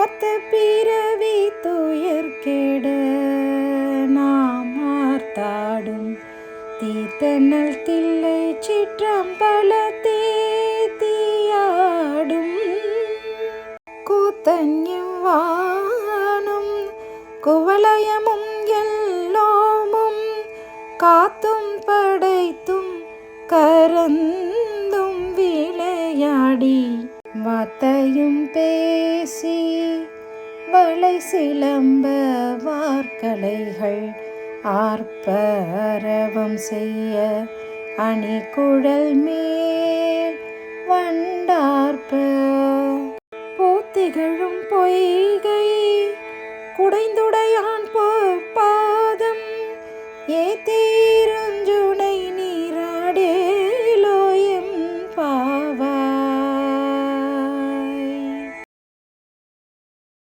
காத்த பிறவி துயர் கெட நாம் ஆர்த்தாடும் தீர்த்தனல் தில்லை சிற்றம்பலத்தேத்தியாடும் கூத்தன்யவானும் குவலயமும் எல்லோமும் காத்தும் படைத்தும் கரந்தும் விளையாடி வார்த்தையும் பேசி வளை சிலம்ப வார்கலைகள் ஆர்ப்பரவம் செய்ய அணிகுழல் மேல் வண்டார்ப்ப பூத்திகழும் பொய்கை குடைந்துடையான் பாதம் ஏத்தீர